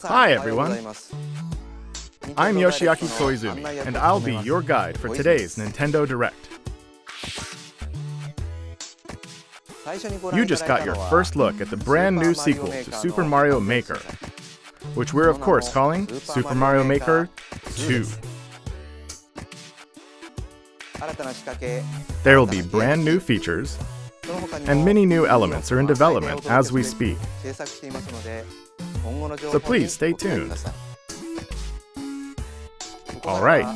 Hi everyone, I'm Yoshiaki Koizumi, and I'll be your guide for today's Nintendo Direct. You just got your first look at the brand new sequel to Super Mario Maker, which we're of course calling Super Mario Maker 2. There will be brand new features, and many new elements are in development as we speak. So please stay tuned. Alright,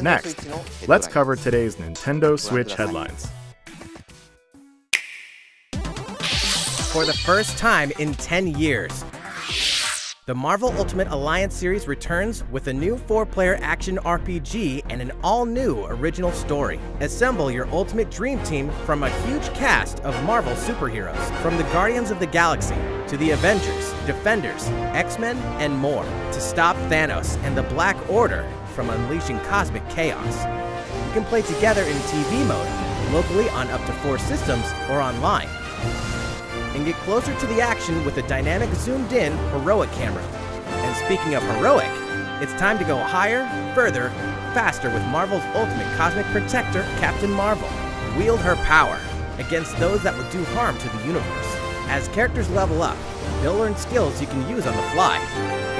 next, let's cover today's Nintendo Switch headlines. For the first time in 10 years, the Marvel Ultimate Alliance series returns with a new 4-player action RPG and an all-new original story. Assemble your ultimate dream team from a huge cast of Marvel superheroes, from the Guardians of the Galaxy to the Avengers, Defenders, X-Men, and more, to stop Thanos and the Black Order from unleashing cosmic chaos. You can play together in TV mode, locally on up to 4 systems, or online. And get closer to the action with a dynamic zoomed-in heroic camera. And speaking of heroic, it's time to go higher, further, faster with Marvel's ultimate cosmic protector, Captain Marvel. Wield her power against those that would do harm to the universe. As characters level up, they'll learn skills you can use on the fly.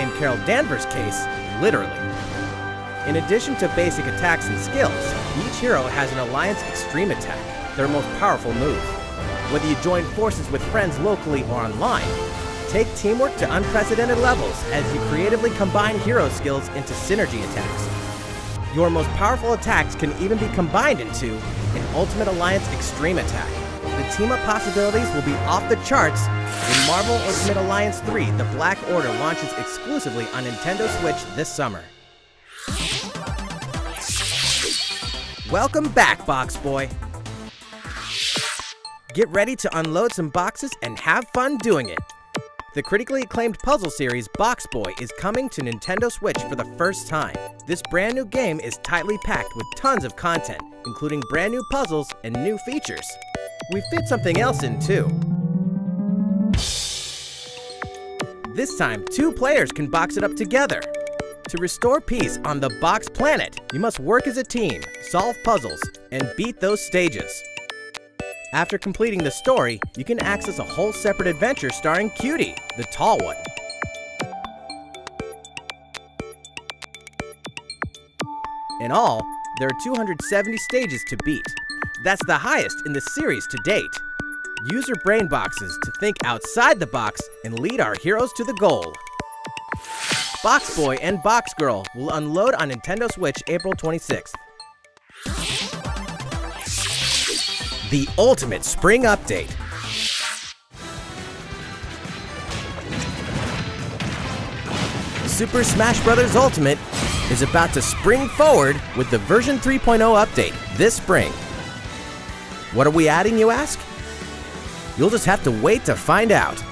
In Carol Danvers' case, literally. In addition to basic attacks and skills, each hero has an Alliance Extreme Attack, their most powerful move. Whether you join forces with friends locally or online, take teamwork to unprecedented levels as you creatively combine hero skills into synergy attacks. Your most powerful attacks can even be combined into an Ultimate Alliance Extreme Attack. The team-up possibilities will be off the charts when Marvel Ultimate Alliance 3: The Black Order launches exclusively on Nintendo Switch this summer. Welcome back, Box Boy! Get ready to unload some boxes and have fun doing it. The critically acclaimed puzzle series Box Boy is coming to Nintendo Switch for the first time. This brand new game is tightly packed with tons of content, including brand new puzzles and new features. We fit something else in too. This time, 2 players can box it up together. To restore peace on the Box Planet, you must work as a team, solve puzzles, and beat those stages. After completing the story, you can access a whole separate adventure starring Cutie, the tall one. In all, there are 270 stages to beat. That's the highest in the series to date. Use your brain boxes to think outside the box and lead our heroes to the goal. Box Boy and Box Girl will unload on Nintendo Switch April 26th. The Ultimate Spring Update. Super Smash Bros. Ultimate is about to spring forward with the version 3.0 update this spring. What are we adding, you ask? You'll just have to wait to find out.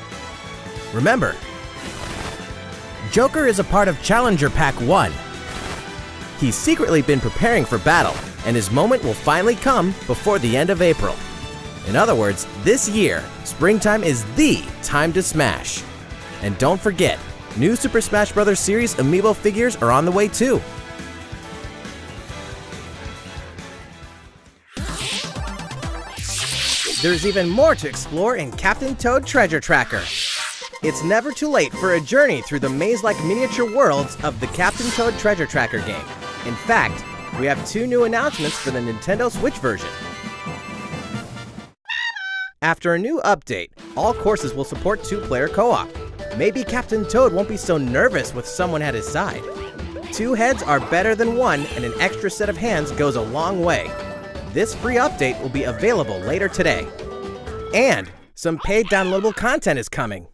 Remember, Joker is a part of Challenger Pack 1. He's secretly been preparing for battle and his moment will finally come before the end of April. In other words, this year, springtime is the time to smash. And don't forget, new Super Smash Bros. Series amiibo figures are on the way too. There's even more to explore in Captain Toad Treasure Tracker. It's never too late for a journey through the maze-like miniature worlds of the Captain Toad Treasure Tracker game. In fact, we have 2 new announcements for the Nintendo Switch version. After a new update, all courses will support 2-player co-op. Maybe Captain Toad won't be so nervous with someone at his side. 2 heads are better than 1, and an extra set of hands goes a long way. This free update will be available later today. And some paid downloadable content is coming.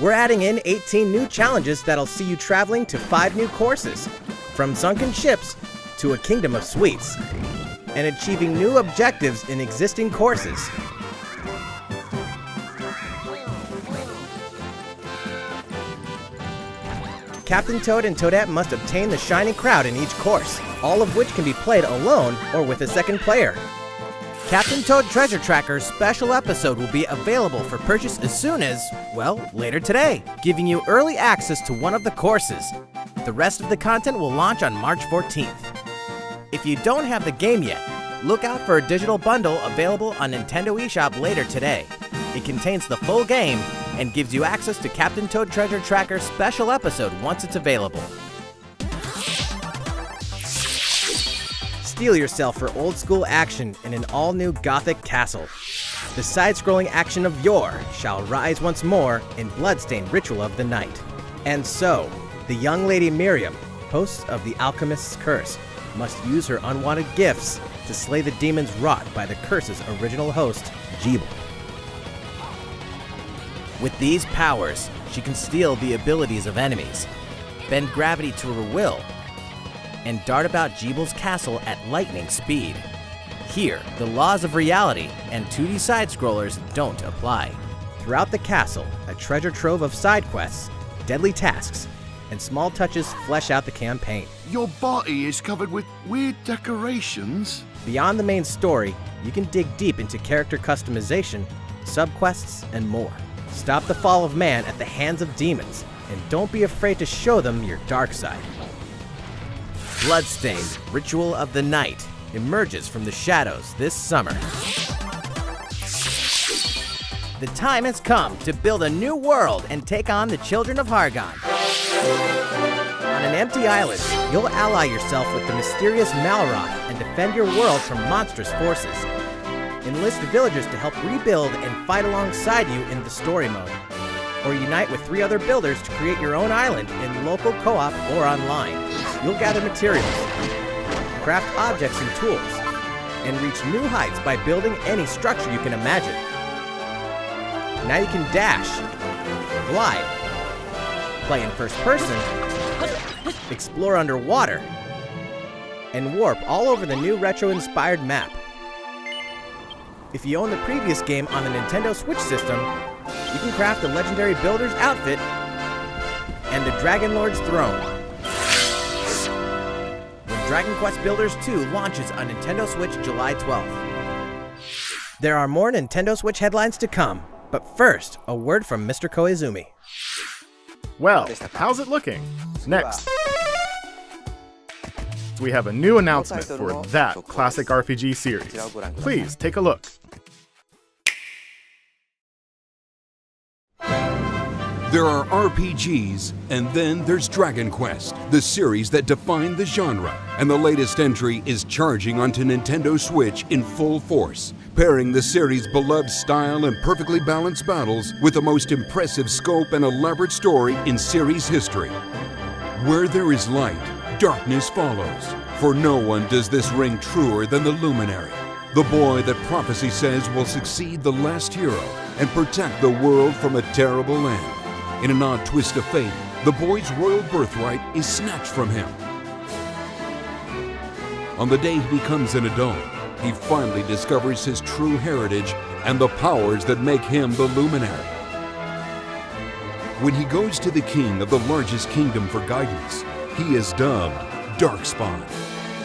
We're adding in 18 new challenges that'll see you traveling to 5 new courses, from sunken ships to a kingdom of sweets, and achieving new objectives in existing courses. Captain Toad and Toadette must obtain the Shining Crowd in each course, all of which can be played alone or with a second player. Captain Toad Treasure Tracker's special episode will be available for purchase as soon as, well, later today, giving you early access to one of the courses. The rest of the content will launch on March 14th. If you don't have the game yet, look out for a digital bundle available on Nintendo eShop later today. It contains the full game and gives you access to Captain Toad Treasure Tracker's special episode once it's available. Steel yourself for old-school action in an all-new Gothic castle. The side-scrolling action of yore shall rise once more in bloodstained ritual of the night. And so, the young lady Miriam, host of the Alchemist's Curse, must use her unwanted gifts to slay the demons wrought by the curse's original host, Jeeble. With these powers, she can steal the abilities of enemies, bend gravity to her will, and dart about Jeeble's castle at lightning speed. Here, the laws of reality and 2D side-scrollers don't apply. Throughout the castle, a treasure trove of side quests, deadly tasks, and small touches flesh out the campaign. Your body is covered with weird decorations. Beyond the main story, you can dig deep into character customization, subquests, and more. Stop the fall of man at the hands of demons, and don't be afraid to show them your dark side. Bloodstained Ritual of the Night emerges from the shadows this summer. The time has come to build a new world and take on the children of Hargon. On an empty island, you'll ally yourself with the mysterious Malroth and defend your world from monstrous forces. Enlist villagers to help rebuild and fight alongside you in the story mode. Or unite with 3 other builders to create your own island in local co-op or online. You'll gather materials, craft objects and tools, and reach new heights by building any structure you can imagine. Now you can dash, glide, play in first person, explore underwater, and warp all over the new retro-inspired map. If you own the previous game on the Nintendo Switch system, you can craft the legendary builder's outfit and the Dragon Lord's throne. When Dragon Quest Builders 2 launches on Nintendo Switch July 12th. There are more Nintendo Switch headlines to come, but first, a word from Mr. Koizumi. Well, how's it looking? Next, we have a new announcement for that classic RPG series. Please take a look. There are RPGs, and then there's Dragon Quest, the series that defined the genre. And the latest entry is charging onto Nintendo Switch in full force, pairing the series' beloved style and perfectly balanced battles with the most impressive scope and elaborate story in series history. Where there is light, darkness follows. For no one does this ring truer than the Luminary, the boy that prophecy says will succeed the last hero and protect the world from a terrible end. In an odd twist of fate, the boy's royal birthright is snatched from him. On the day he becomes an adult, he finally discovers his true heritage and the powers that make him the Luminary. When he goes to the king of the largest kingdom for guidance, he is dubbed Darkspawn.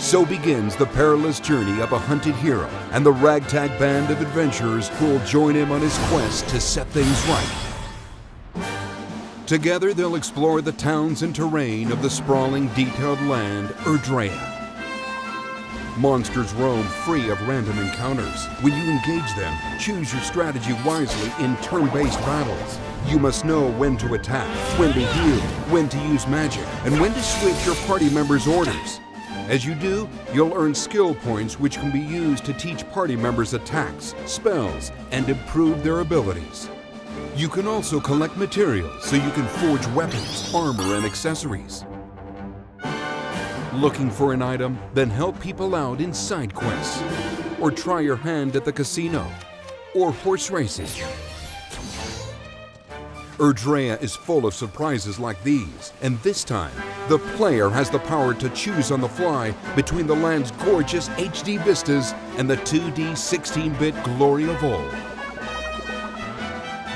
So begins the perilous journey of a hunted hero and the ragtag band of adventurers who will join him on his quest to set things right. Together they'll explore the towns and terrain of the sprawling, detailed land, Erdrea. Monsters roam free of random encounters. When you engage them, choose your strategy wisely in turn-based battles. You must know when to attack, when to heal, when to use magic, and when to switch your party members' orders. As you do, you'll earn skill points which can be used to teach party members attacks, spells, and improve their abilities. You can also collect materials so you can forge weapons, armor, and accessories. Looking for an item? Then help people out in side quests. Or try your hand at the casino. Or horse racing. Erdrea is full of surprises like these, and this time, the player has the power to choose on the fly between the land's gorgeous HD vistas and the 2D 16-bit glory of old.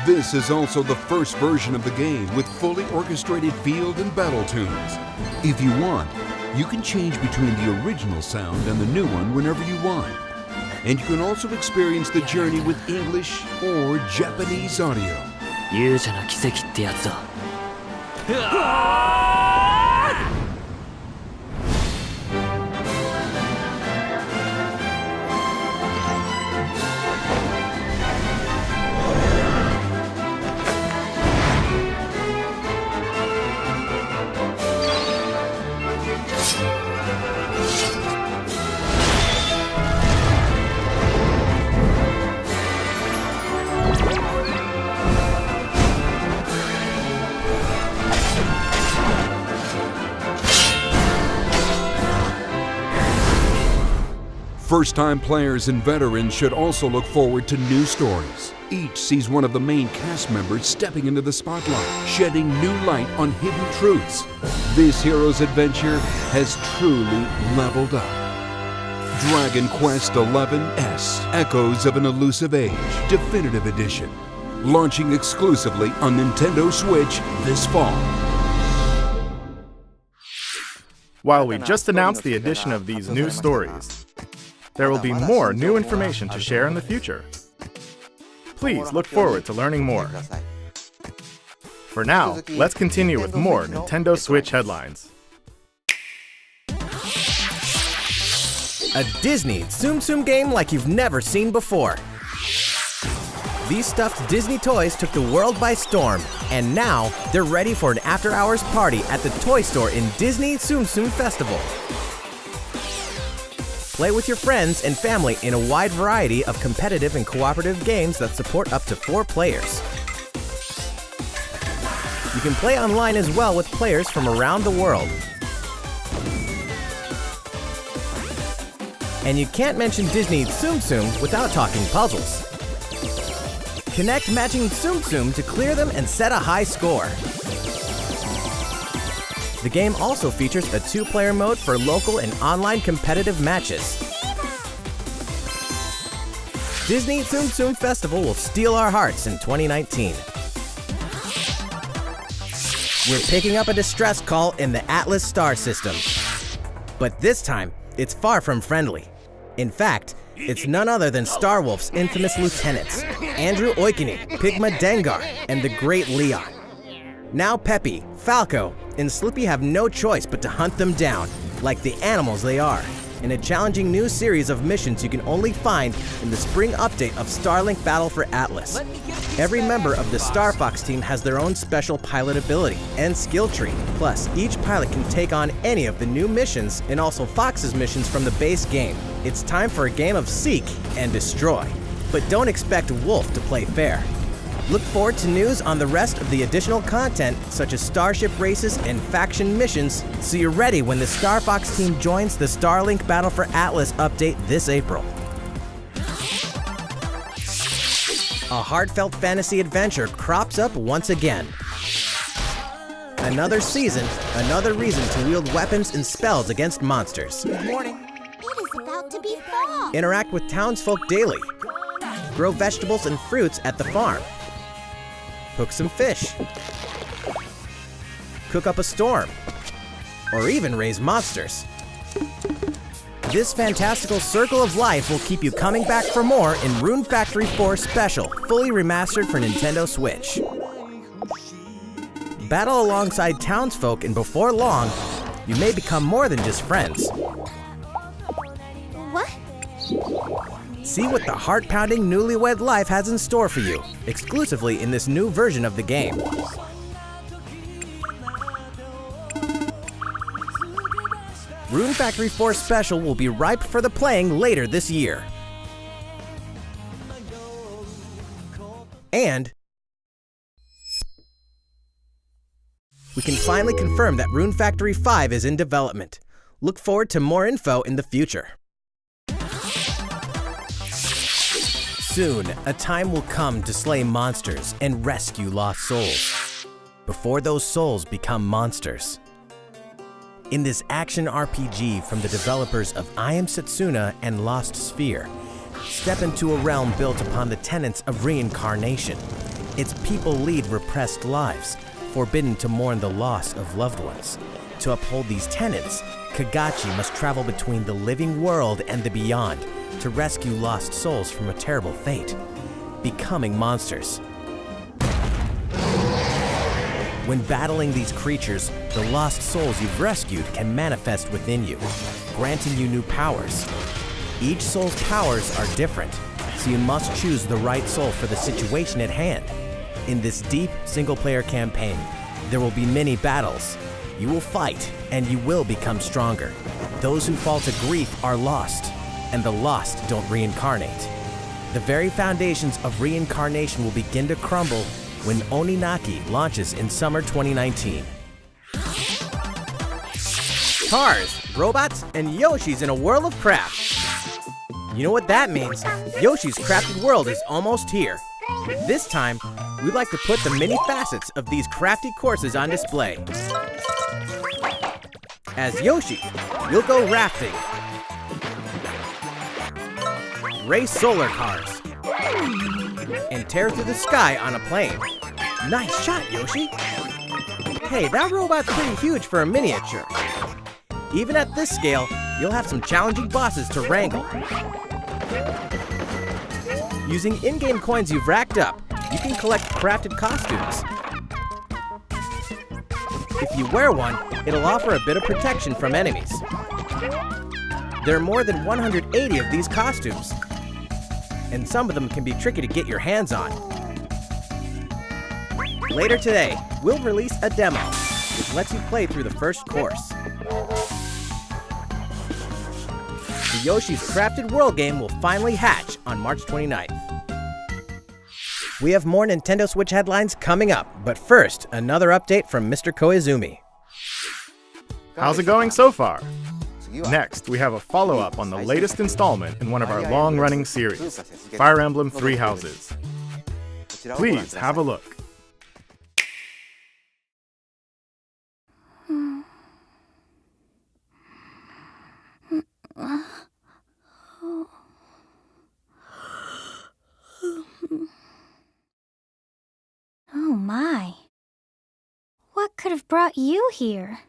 This is also the first version of the game with fully orchestrated field and battle tunes. If you want, you can change between the original sound and the new one whenever you want. And you can also experience the journey with English or Japanese audio. 勇者の奇跡ってやつだ。 First-time players and veterans should also look forward to new stories. Each sees one of the main cast members stepping into the spotlight, shedding new light on hidden truths. This hero's adventure has truly leveled up. Dragon Quest XI's Echoes of an Elusive Age Definitive Edition, launching exclusively on Nintendo Switch this fall. While we just announced the addition of these new stories, there will be more new information to share in the future. Please look forward to learning more. For now, let's continue with more Nintendo Switch headlines. A Disney Tsum Tsum game like you've never seen before. These stuffed Disney toys took the world by storm, and now they're ready for an after-hours party at the toy store in Disney Tsum Tsum Festival. Play with your friends and family in a wide variety of competitive and cooperative games that support up to 4 players. You can play online as well with players from around the world. And you can't mention Disney Tsum Tsum without talking puzzles. Connect matching Tsum Tsum to clear them and set a high score. The game also features a 2-player mode for local and online competitive matches. Disney Tsum Tsum Festival will steal our hearts in 2019. We're picking up a distress call in the Atlas star system. But this time, it's far from friendly. In fact, it's none other than Starwolf's infamous lieutenants, Andrew Oikini, Pigma Dengar, and the Great Leon. Now Peppy, Falco, and Slippy have no choice but to hunt them down, like the animals they are, in a challenging new series of missions you can only find in the spring update of Starlink Battle for Atlas. Every member of the Star Fox team has their own special pilot ability and skill tree. Plus, each pilot can take on any of the new missions and also Fox's missions from the base game. It's time for a game of seek and destroy. But don't expect Wolf to play fair. Look forward to news on the rest of the additional content, such as starship races and faction missions, so you're ready when the Star Fox team joins the Starlink Battle for Atlas update this April. A heartfelt fantasy adventure crops up once again. Another season, another reason to wield weapons and spells against monsters. Good morning. It is about to be fall. Interact with townsfolk daily. Grow vegetables and fruits at the farm. Cook some fish. Cook up a storm. Or even raise monsters. This fantastical circle of life will keep you coming back for more in Rune Factory 4 Special, fully remastered for Nintendo Switch. Battle alongside townsfolk, and before long, you may become more than just friends. What? See what the heart-pounding newlywed life has in store for you, exclusively in this new version of the game. Rune Factory 4 Special will be ripe for the playing later this year. And we can finally confirm that Rune Factory 5 is in development. Look forward to more info in the future. Soon, a time will come to slay monsters and rescue lost souls, before those souls become monsters. In this action RPG from the developers of I Am Setsuna and Lost Sphere, step into a realm built upon the tenets of reincarnation. Its people lead repressed lives, forbidden to mourn the loss of loved ones. To uphold these tenets, Kagachi must travel between the living world and the beyond to rescue lost souls from a terrible fate, becoming monsters. When battling these creatures, the lost souls you've rescued can manifest within you, granting you new powers. Each soul's powers are different, so you must choose the right soul for the situation at hand. In this deep single-player campaign, there will be many battles. You will fight, and you will become stronger. Those who fall to grief are lost, and the lost don't reincarnate. The very foundations of reincarnation will begin to crumble when Oninaki launches in summer 2019. Cars, robots, and Yoshis in a world of craft. You know what that means? Yoshi's Crafted World is almost here. This time, we'd like to put the many facets of these crafty courses on display. As Yoshi, you'll go rafting, race solar cars, and tear through the sky on a plane. Nice shot, Yoshi! Hey, that robot's pretty huge for a miniature. Even at this scale, you'll have some challenging bosses to wrangle. Using in-game coins you've racked up, you can collect crafted costumes. If you wear one, it'll offer a bit of protection from enemies. There are more than 180 of these costumes, and some of them can be tricky to get your hands on. Later today, we'll release a demo, which lets you play through the first course. The Yoshi's Crafted World game will finally hatch on March 29th. We have more Nintendo Switch headlines coming up, but first, another update from Mr. Koizumi. How's it going so far? Next, we have a follow-up on the latest installment in one of our long-running series, Fire Emblem Three Houses. Please have a look. Oh my. What could have brought you here?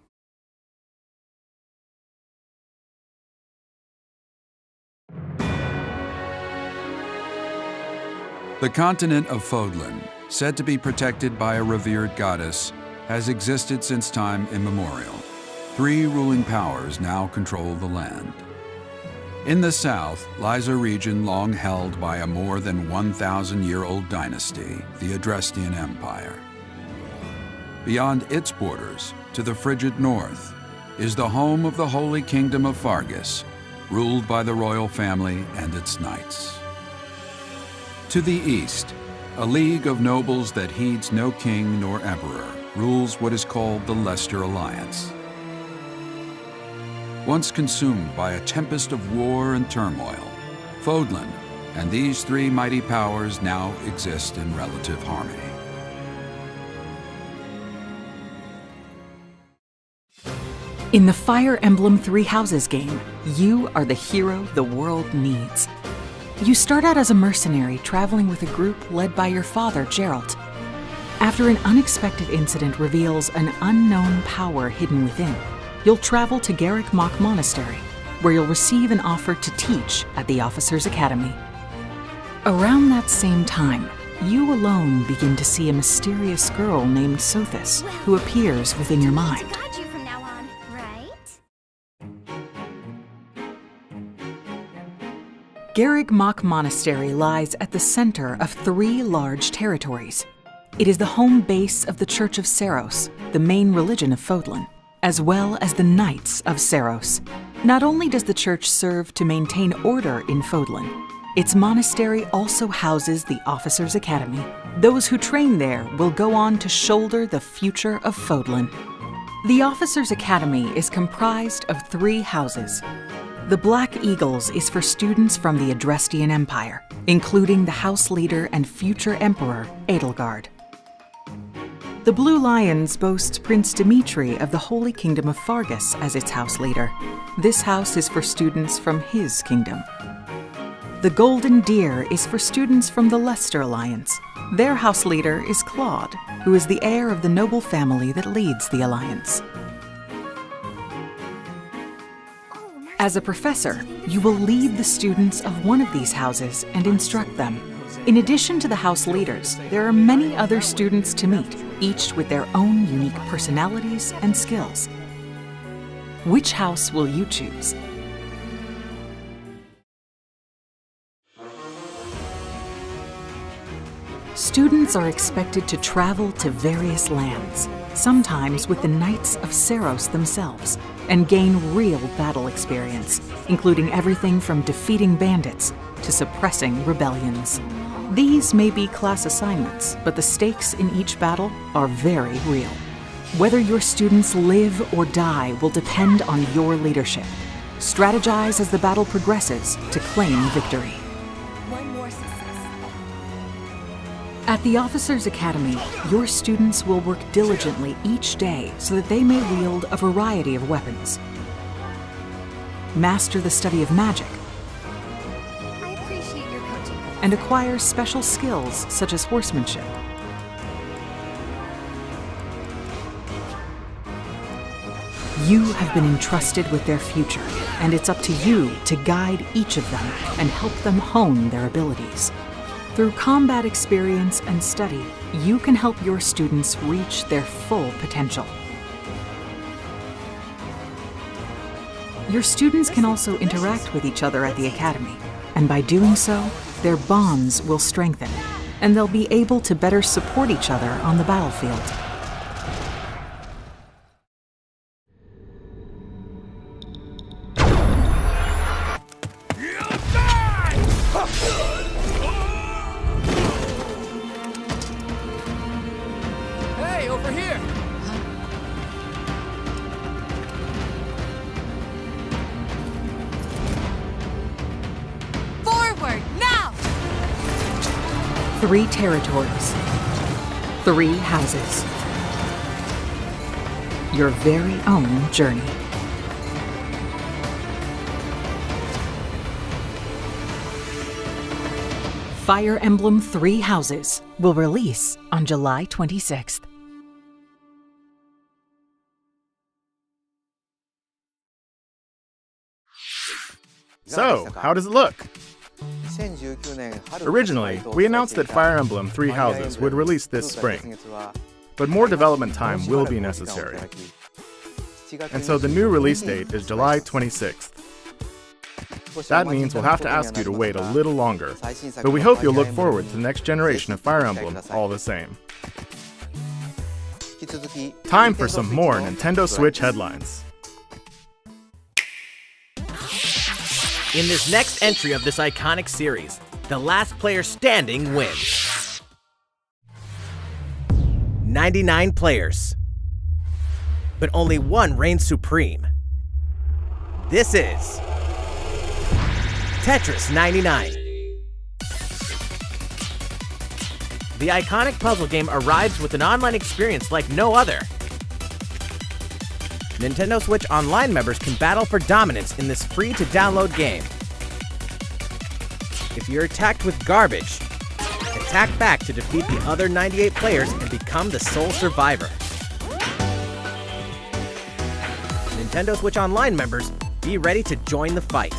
The continent of Fodlan, said to be protected by a revered goddess, has existed since time immemorial. 3 ruling powers now control the land. In the south lies a region long held by a more than 1,000-year-old dynasty, the Adrestian Empire. Beyond its borders, to the frigid north, is the home of the Holy Kingdom of Fargus, ruled by the royal family and its knights. To the east, a league of nobles that heeds no king nor emperor rules what is called the Leicester Alliance. Once consumed by a tempest of war and turmoil, Fodlan and these 3 mighty powers now exist in relative harmony. In the Fire Emblem Three Houses game, you are the hero the world needs. You start out as a mercenary traveling with a group led by your father, Geralt. After an unexpected incident reveals an unknown power hidden within, you'll travel to Garrick Mach Monastery, where you'll receive an offer to teach at the Officers Academy. Around that same time, you alone begin to see a mysterious girl named Sothis who appears within your mind. Got you from now on, right? Garreg Mach Monastery lies at the center of 3 large territories. It is the home base of the Church of Saros, the main religion of Fodlan, as well as the Knights of Saros. Not only does the church serve to maintain order in Fodlan, its monastery also houses the Officers Academy. Those who train there will go on to shoulder the future of Fodlan. The Officers Academy is comprised of 3 houses. The Black Eagles is for students from the Adrestian Empire, including the house leader and future emperor, Edelgard. The Blue Lions boasts Prince Dimitri of the Holy Kingdom of Fargus as its house leader. This house is for students from his kingdom. The Golden Deer is for students from the Leicester Alliance. Their house leader is Claude, who is the heir of the noble family that leads the Alliance. As a professor, you will lead the students of one of these houses and instruct them. In addition to the house leaders, there are many other students to meet, each with their own unique personalities and skills. Which house will you choose? Students are expected to travel to various lands, sometimes with the Knights of Saros themselves, and gain real battle experience, including everything from defeating bandits to suppressing rebellions. These may be class assignments, but the stakes in each battle are very real. Whether your students live or die will depend on your leadership. Strategize as the battle progresses to claim victory. One more success. At the Officers Academy, your students will work diligently each day so that they may wield a variety of weapons. Master the study of magic, I appreciate your coaching. and acquire special skills such as horsemanship. You have been entrusted with their future, and it's up to you to guide each of them and help them hone their abilities. Through combat experience and study, you can help your students reach their full potential. Your students can also interact with each other at the Academy, and by doing so, their bonds will strengthen, and they'll be able to better support each other on the battlefield. Hey, over here! Forward, now! 3 territories, 3 houses. Your very own journey. Fire Emblem 3 Houses will release on July 26th. So, how does it look? Originally, we announced that Fire Emblem 3 Houses would release this spring, but more development time will be necessary. And so the new release date is July 26th. That means we'll have to ask you to wait a little longer, but we hope you'll look forward to the next generation of Fire Emblem all the same. Time for some more Nintendo Switch headlines. In this next entry of this iconic series, the last player standing wins. 99 players, but only one reigns supreme. This is Tetris 99. The iconic puzzle game arrives with an online experience like no other. Nintendo Switch Online members can battle for dominance in this free-to-download game. If you're attacked with garbage, attack back to defeat the other 98 players and become the sole survivor. Nintendo Switch Online members Be ready to join the fight.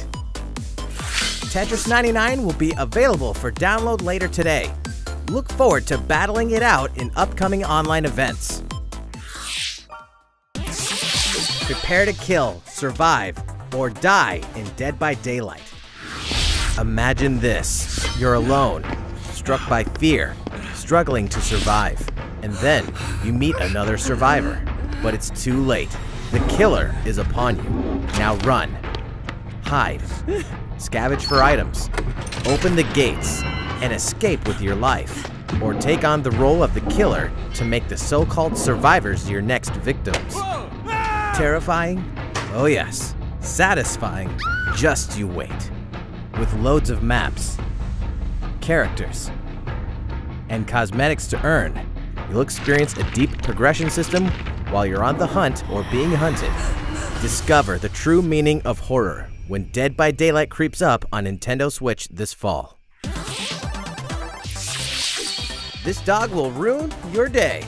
Tetris 99 will be available for download later today. Look forward to battling it out in upcoming online events. Prepare to kill, survive, or die in Dead by Daylight. Imagine this. You're alone, struck by fear, struggling to survive. And then you meet another survivor. But it's too late. The killer is upon you. Now run. Hide. Scavenge for items. Open the gates and escape with your life. Or take on the role of the killer to make the so-called survivors your next victims. Terrifying? Oh yes. Satisfying? Just you wait. With loads of maps, characters, and cosmetics to earn, you'll experience a deep progression system while you're on the hunt or being hunted. Discover the true meaning of horror when Dead by Daylight creeps up on Nintendo Switch this fall. This dog will ruin your day.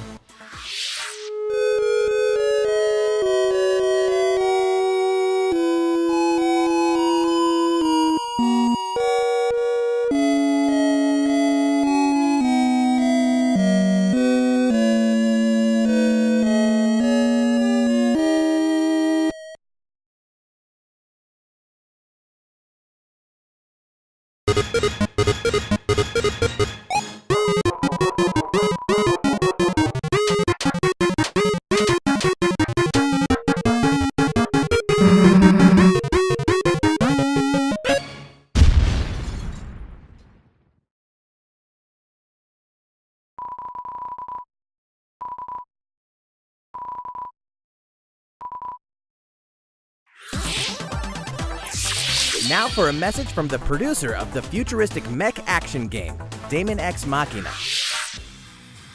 Now for a message from the producer of the futuristic mech action game, Daemon X Machina.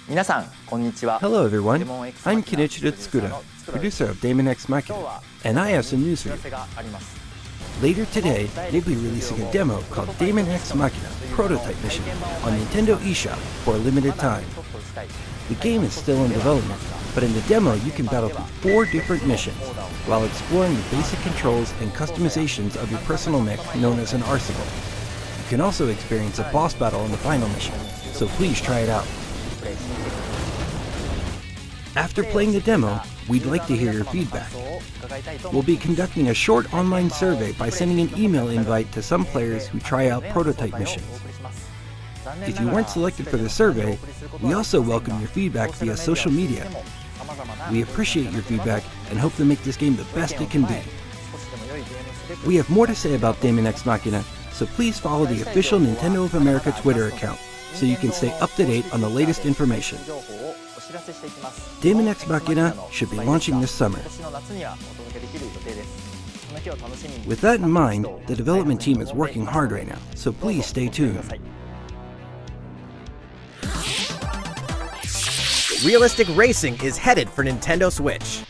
Hello everyone, I'm Kenichiro Tsukuda, producer of Daemon X Machina, and I have some news for you. Later today, they'll be releasing a demo called Daemon X Machina Prototype Mission on Nintendo eShop for a limited time. The game is still in development, but in the demo you can battle through 4 different missions while exploring the basic controls and customizations of your personal mech known as an arsenal. You can also experience a boss battle in the final mission, so please try it out. After playing the demo, we'd like to hear your feedback. We'll be conducting a short online survey by sending an email invite to some players who try out prototype missions. If you weren't selected for the survey, we also welcome your feedback via social media. We appreciate your feedback and hope to make this game the best it can be. We have more to say about Daemon X Machina, so please follow the official Nintendo of America Twitter account so you can stay up to date on the latest information. Daemon X Machina should be launching this summer. With that in mind, the development team is working hard right now, so please stay tuned. Realistic racing is headed for Nintendo Switch.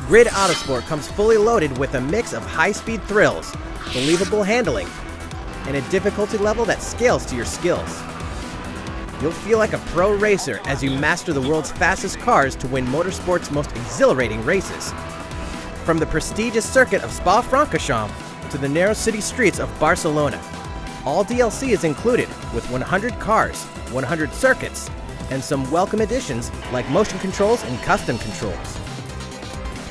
Grid Autosport comes fully loaded with a mix of high-speed thrills, believable handling, and a difficulty level that scales to your skills. You'll feel like a pro racer as you master the world's fastest cars to win motorsport's most exhilarating races. From the prestigious circuit of Spa-Francorchamps to the narrow city streets of Barcelona, all DLC is included with 100 cars, 100 circuits, and some welcome additions like motion controls and custom controls.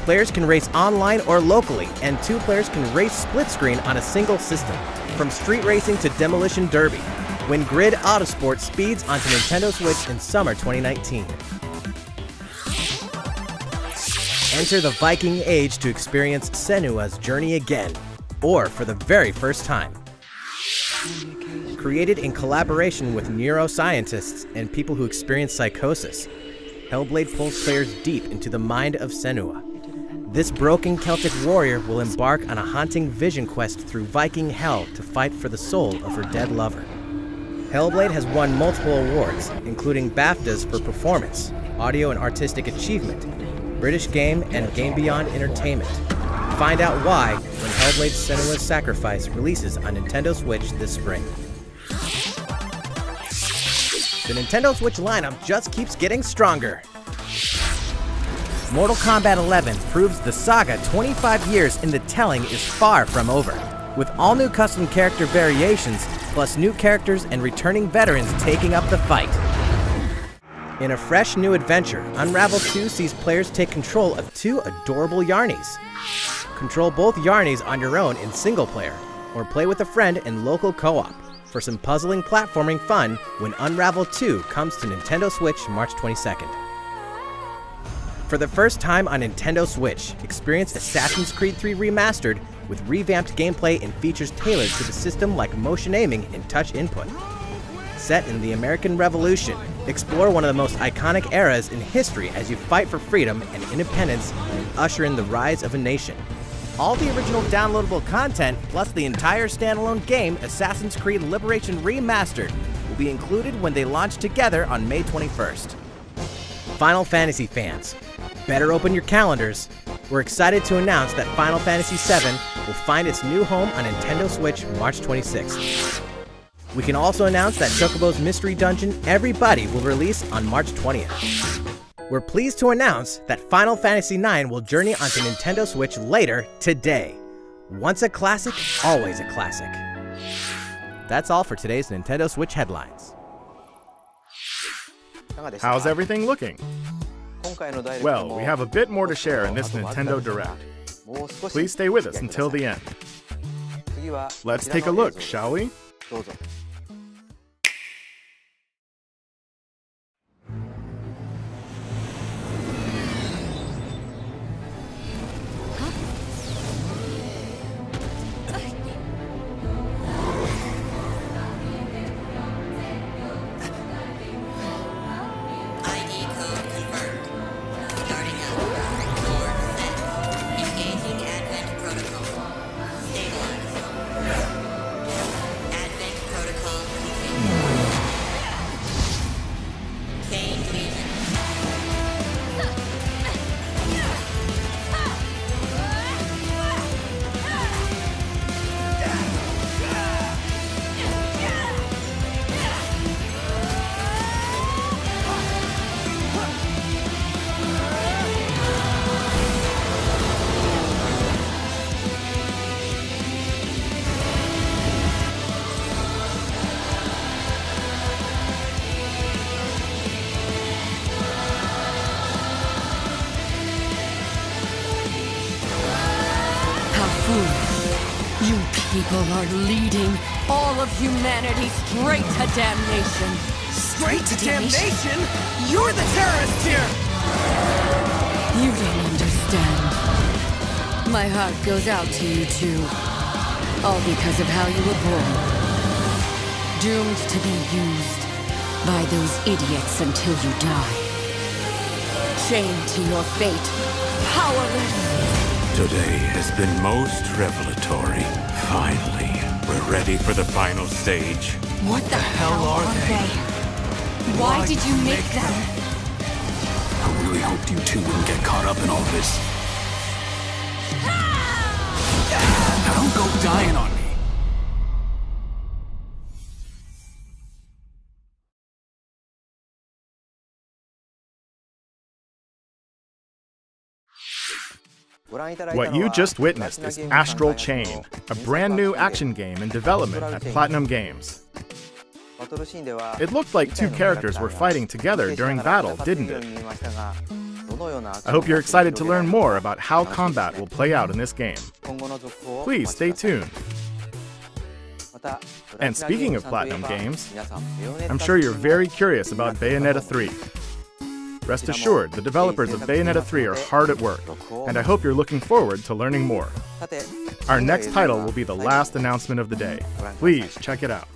Players can race online or locally, and 2 players can race split screen on a single system. From street racing to demolition derby, when Grid Autosport speeds onto Nintendo Switch in summer 2019. Enter the Viking Age to experience Senua's journey again, or for the very first time. Created in collaboration with neuroscientists and people who experience psychosis, Hellblade pulls players deep into the mind of Senua. This broken Celtic warrior will embark on a haunting vision quest through Viking hell to fight for the soul of her dead lover. Hellblade has won multiple awards, including BAFTAs for performance, audio and artistic achievement, British Game, and Game Beyond Entertainment. Find out why when Hellblade Senua's Sacrifice releases on Nintendo Switch this spring. The Nintendo Switch lineup just keeps getting stronger. Mortal Kombat 11 proves the saga 25 years in the telling is far from over, with all new custom character variations, plus new characters and returning veterans taking up the fight. In a fresh new adventure, Unravel 2 sees players take control of 2 adorable Yarnies. Control both Yarnies on your own in single player, or play with a friend in local co-op for some puzzling platforming fun when Unravel 2 comes to Nintendo Switch March 22nd. For the first time on Nintendo Switch, experience Assassin's Creed 3 Remastered with revamped gameplay and features tailored to the system like motion aiming and touch input. Set in the American Revolution, explore one of the most iconic eras in history as you fight for freedom and independence and usher in the rise of a nation. All the original downloadable content, plus the entire standalone game, Assassin's Creed Liberation Remastered, will be included when they launch together on May 21st. Final Fantasy fans, better open your calendars. We're excited to announce that Final Fantasy VII will find its new home on Nintendo Switch March 26th. We can also announce that Chocobo's Mystery Dungeon Everybody will release on March 20th. We're pleased to announce that Final Fantasy IX will journey onto Nintendo Switch later today. Once a classic, always a classic. That's all for today's Nintendo Switch headlines. How's everything looking? Well, we have a bit more to share in this Nintendo Direct. Please stay with us until the end. Let's take a look, shall we? You people are leading all of humanity straight to damnation. Straight to damnation? You're the terrorist here! You don't understand. My heart goes out to you too. All because of how you were born. Doomed to be used by those idiots until you die. Chained to your fate. Powerless. Today has been most revelatory. Finally, we're ready for the final stage. What the hell are they? Why did you make them? I really hoped you two wouldn't get caught up in all this. Now don't go dying on me. What you just witnessed is Astral Chain, a brand new action game in development at Platinum Games. It looked like 2 characters were fighting together during battle, didn't it? I hope you're excited to learn more about how combat will play out in this game. Please stay tuned. And speaking of Platinum Games, I'm sure you're very curious about Bayonetta 3. Rest assured, the developers of Bayonetta 3 are hard at work, and I hope you're looking forward to learning more. Our next title will be the last announcement of the day. Please check it out.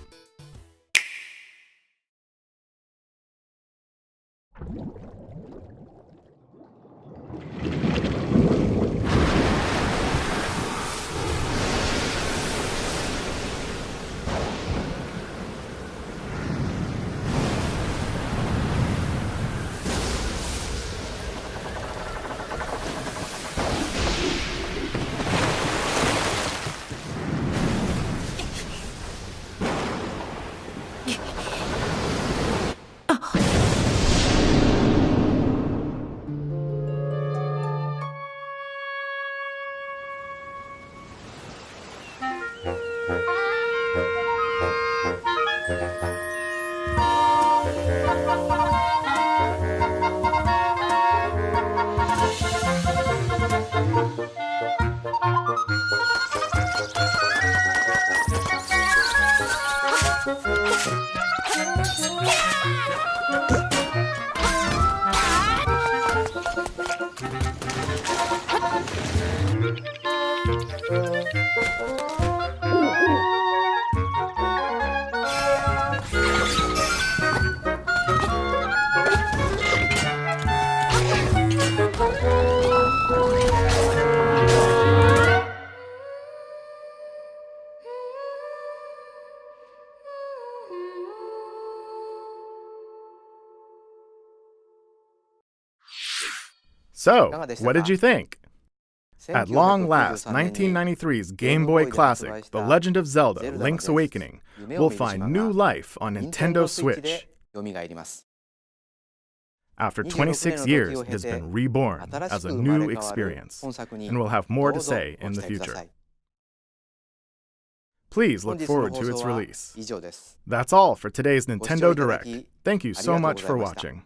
So, what did you think? At long last, 1993's Game Boy Classic, The Legend of Zelda: Link's Awakening, will find new life on Nintendo Switch. After 26 years, it has been reborn as a new experience, and we'll have more to say in the future. Please look forward to its release. That's all for today's Nintendo Direct. Thank you so much for watching.